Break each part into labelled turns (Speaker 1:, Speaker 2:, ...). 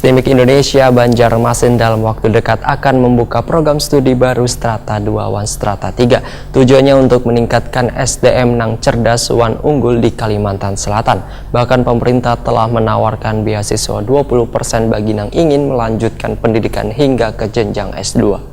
Speaker 1: STIMIK Indonesia Banjarmasin dalam waktu dekat akan membuka program studi baru Strata 2 Wan Strata 3. Tujuannya untuk meningkatkan SDM Nang Cerdas Wan Unggul di Kalimantan Selatan. Bahkan pemerintah telah menawarkan beasiswa 20% bagi yang ingin melanjutkan pendidikan hingga ke jenjang S2.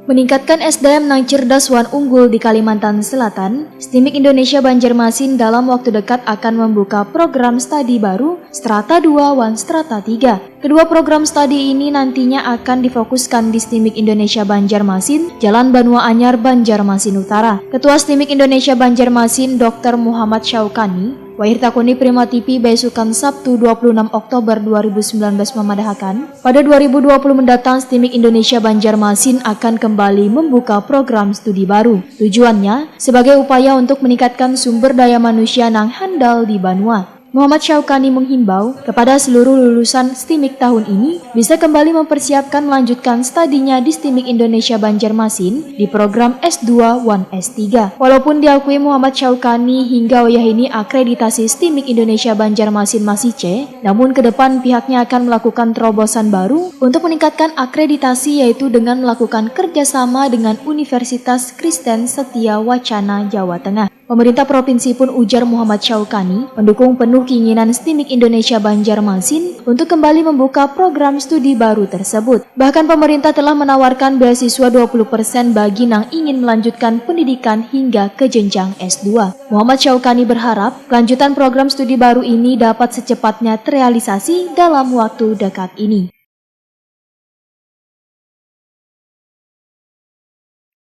Speaker 2: Meningkatkan SDM Nang Cerdas Wan Unggul di Kalimantan Selatan, STIMIK Indonesia Banjarmasin dalam waktu dekat akan membuka program studi baru Strata 2 Wan Strata 3. Kedua program studi ini nantinya akan difokuskan di STIMIK Indonesia Banjarmasin, Jalan Banua Anyar, Banjarmasin Utara. Ketua STIMIK Indonesia Banjarmasin, Dr. Muhammad Syaukani, Wahir Takuni Prima TV besukan Sabtu 26 Oktober 2019 memadahkan, pada 2020 mendatang STIMIK Indonesia Banjarmasin akan kembali membuka program studi baru. Tujuannya sebagai upaya untuk meningkatkan sumber daya manusia nang handal di Banua. Muhammad Syaukani menghimbau kepada seluruh lulusan STIMIK tahun ini bisa kembali mempersiapkan melanjutkan studinya di STIMIK Indonesia Banjarmasin di program S2 Wan S3. Walaupun diakui Muhammad Syaukani hingga wilayah ini akreditasi STIMIK Indonesia Banjarmasin masih C, namun ke depan pihaknya akan melakukan terobosan baru untuk meningkatkan akreditasi, yaitu dengan melakukan kerjasama dengan Universitas Kristen Setia Wacana Jawa Tengah. Pemerintah provinsi pun, ujar Muhammad Syaukani, mendukung penuh keinginan STIMIK Indonesia Banjarmasin untuk kembali membuka program studi baru tersebut. Bahkan pemerintah telah menawarkan beasiswa 20% bagi yang ingin melanjutkan pendidikan hingga ke jenjang S2. Muhammad Syaukani berharap kelanjutan program studi baru ini dapat secepatnya terrealisasi dalam waktu dekat ini.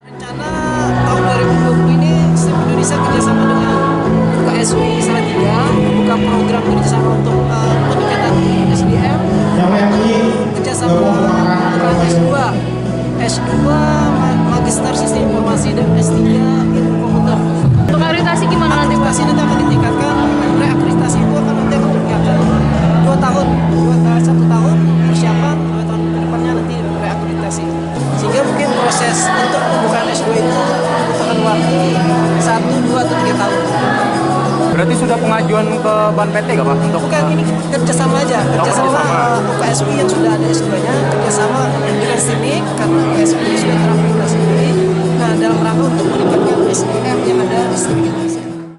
Speaker 3: Rencana tahun 2020 ini STIMIK Indonesia kerjasama dengan UKSW Salatiga membuka program kerjasama untuk peningkatan SDM, kerjasama program S2 Magister Sistem Informasi dan S3 Ilmu Komputer.
Speaker 4: Untuk akreditasi gimana nanti Pak?
Speaker 3: Akreditasi nanti akan ditingkatkan. Reakreditasi itu akan nanti akan ditingkatkan 1 tahun persiapan, 2 tahun ke depannya nanti reakreditasi. Sehingga mungkin proses untuk pembukaan S2 itu membutuhkan waktu 1, 2, atau 3 tahun.
Speaker 5: Berarti sudah pengajuan ke Ban PT nggak Pak?
Speaker 3: Bukan, ini kerjasama aja, kerjasama UKSW yang sudah ada S2-nya, kerjasama dengan STIMIK karena UKSW ini sudah terakreditasi. Nah, dalam rangka untuk meningkatkan SDM yang ada di STIMIK.